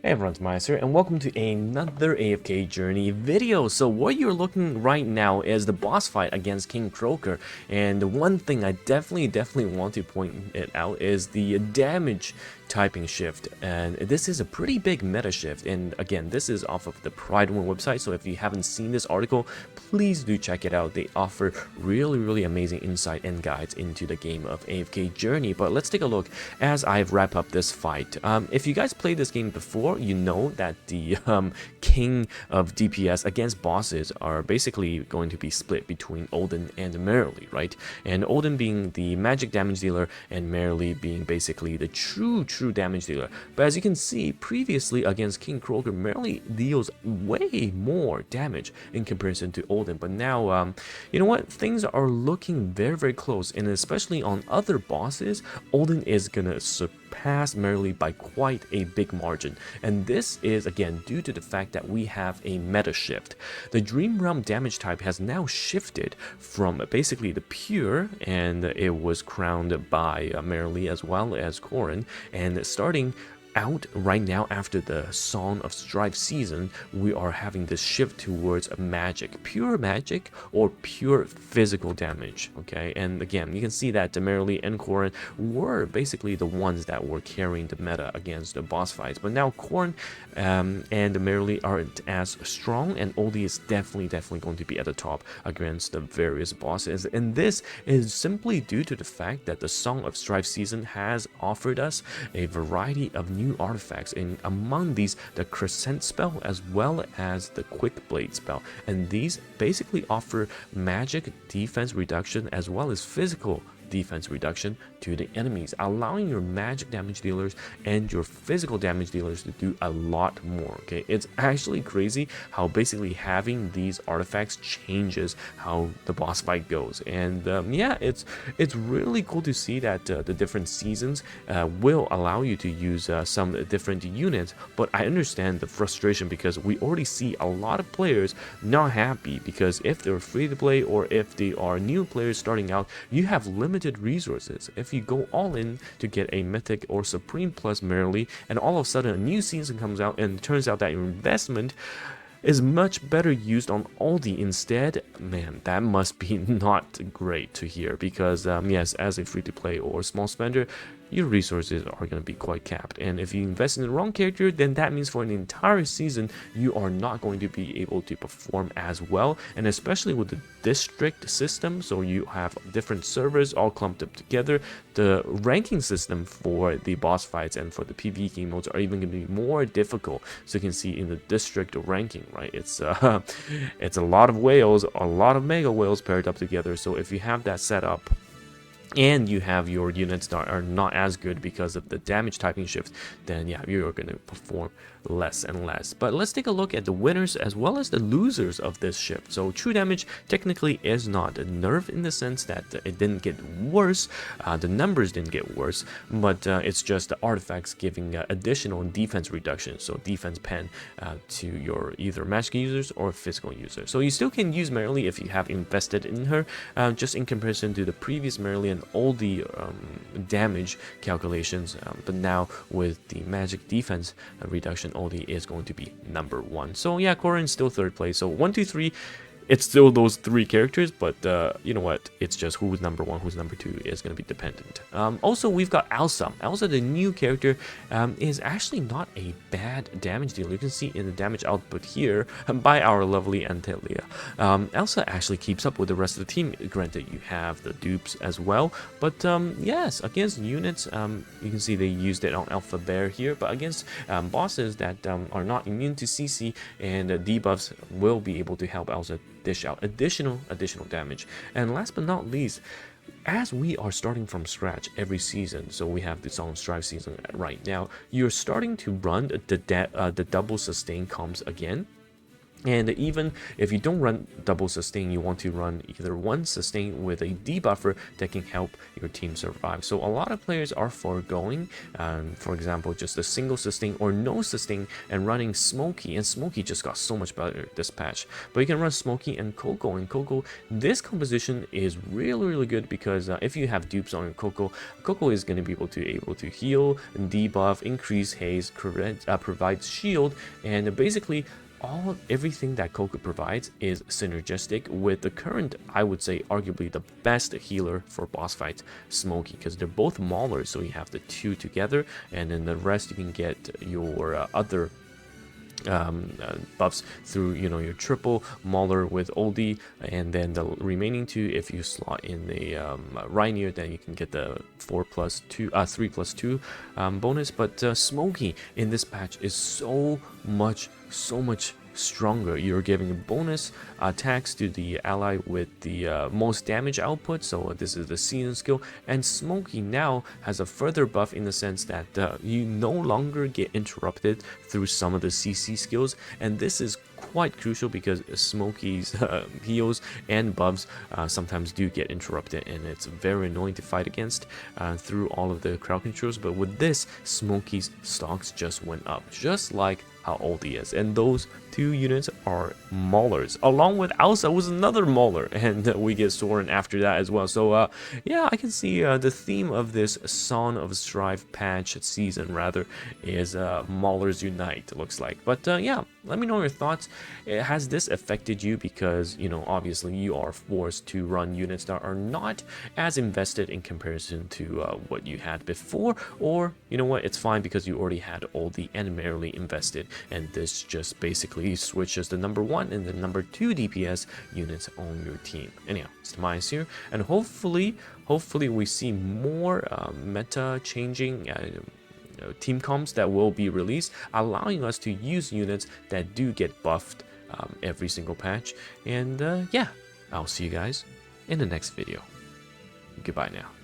Hey everyone, it's Mice here, and welcome to another AFK Journey video. So what you're looking right now is the boss fight against King Croaker, and the one thing I definitely want to point it out is the damage typing shift, and this is a pretty big meta shift. And again, this is off of the Pride One website, so if you haven't seen this article, please do check it out. They offer really amazing insight and guides into the game of AFK Journey. But let's take a look as I wrap up this fight. If you guys played this game before, you know that the king of DPS against bosses are basically going to be split between Odin and Merrily, right? And Odin being the magic damage dealer and Merrily being basically the true damage dealer. But as you can see, previously against King Croaker, Merrily deals way more damage in comparison to Odin. But now, you know what? Things are looking very close, and especially on other bosses, Odin is gonna surpass Merrily by quite a big margin. And this is again due to the fact that we have a meta shift. The Dream Realm damage type has now shifted from basically the pure, and it was crowned by Merrily as well as Corrin, and starting out right now after the Song of Strife season, we are having this shift towards magic, pure magic or pure physical damage. Okay, and again, you can see that Merrily and Corrin were basically the ones that were carrying the meta against the boss fights, but now Corrin and Merrily aren't as strong, and Oldie is definitely going to be at the top against the various bosses. And this is simply due to the fact that the Song of Strife season has offered us a variety of new artifacts, and among these the Crescent spell as well as the Quick Blade spell, and these basically offer magic defense reduction as well as physical defense reduction to the enemies, allowing your magic damage dealers and your physical damage dealers to do a lot more. Okay, it's actually crazy how basically having these artifacts changes how the boss fight goes. And yeah, it's really cool to see that the different seasons will allow you to use some different units. But I understand the frustration, because we already see a lot of players not happy, because if they're free to play or if they are new players starting out, you have limited resources. If you go all in to get a mythic or supreme plus Merrily, and all of a sudden a new season comes out and it turns out that your investment is much better used on Oldie instead, man, that must be not great to hear. Because yes, as a free-to-play or small spender, your resources are going to be quite capped, and if you invest in the wrong character, then that means for an entire season you are not going to be able to perform as well. And especially with the district system, so you have different servers all clumped up together, the ranking system for the boss fights and for the PvE game modes are even going to be more difficult. So you can see in the district ranking, right, it's a lot of whales, a lot of mega whales paired up together. So if you have that set up and you have your units that are not as good because of the damage typing shift, then yeah, you're going to perform less and less. But let's take a look at the winners as well as the losers of this shift. So true damage technically is not a nerf in the sense that it didn't get worse, the numbers didn't get worse, but it's just the artifacts giving additional defense reduction, so defense pen to your either magic users or physical users. So you still can use Merrily if you have invested in her, just in comparison to the previous Merrily and all the damage calculations, but now with the magic defense reduction, Oldie is going to be number 1. So yeah, Corrin's still 3rd place. So 1, 2, 3. It's still those 3 characters, but you know what? It's just who's number 1, who's number 2 is going to be dependent. Also, we've got Elsa. Elsa, the new character, is actually not a bad damage dealer. You can see in the damage output here by our lovely Antelia. Elsa actually keeps up with the rest of the team. Granted, you have the dupes as well, but yes, against units, you can see they used it on Alpha Bear here, but against bosses that are not immune to CC and debuffs will be able to help Elsa dish out additional damage. And last but not least, as we are starting from scratch every season, so we have the Song of Strife season right now, you're starting to run the double sustain comps again. And even if you don't run double sustain, you want to run either one sustain with a debuffer that can help your team survive. So a lot of players are foregoing, for example, just a single sustain or no sustain and running Smokey. And Smokey just got so much better this patch. But you can run Smokey and Coco. And Coco, this composition is really good because if you have dupes on your Coco, Coco is going to be able to heal, debuff, increase haste, provide shield, and basically everything that Coco provides is synergistic with the current, I would say, arguably the best healer for boss fights, Smokey, because they're both maulers, so you have the two together, and then the rest you can get your other buffs through, you know, your triple mauler with oldie, and then the remaining two, if you slot in the Rainier, then you can get the 3+2 bonus. But Smokey in this patch is so much stronger. You're giving bonus attacks to the ally with the most damage output, so this is the season skill, and Smokey now has a further buff in the sense that you no longer get interrupted through some of the CC skills, and this is quite crucial because Smokey's heals and buffs sometimes do get interrupted, and it's very annoying to fight against through all of the crowd controls. But with this, Smokey's stocks just went up, just like how old he is, and those two units are maulers, along with Elsa was another mauler, and we get Soren after that as well. So yeah, I can see the theme of this Song of Strife patch season rather is maulers unite, it looks like. But yeah, let me know your thoughts. Has this affected you? Because, you know, obviously you are forced to run units that are not as invested in comparison to what you had before, or you know what, it's fine because you already had all the and merely invested, and this just basically switches the number 1 and the number 2 DPS units on your team. Anyhow, it's Tobias here, and hopefully we see more meta changing team comps that will be released, allowing us to use units that do get buffed every single patch. And yeah, I'll see you guys in the next video. Goodbye now.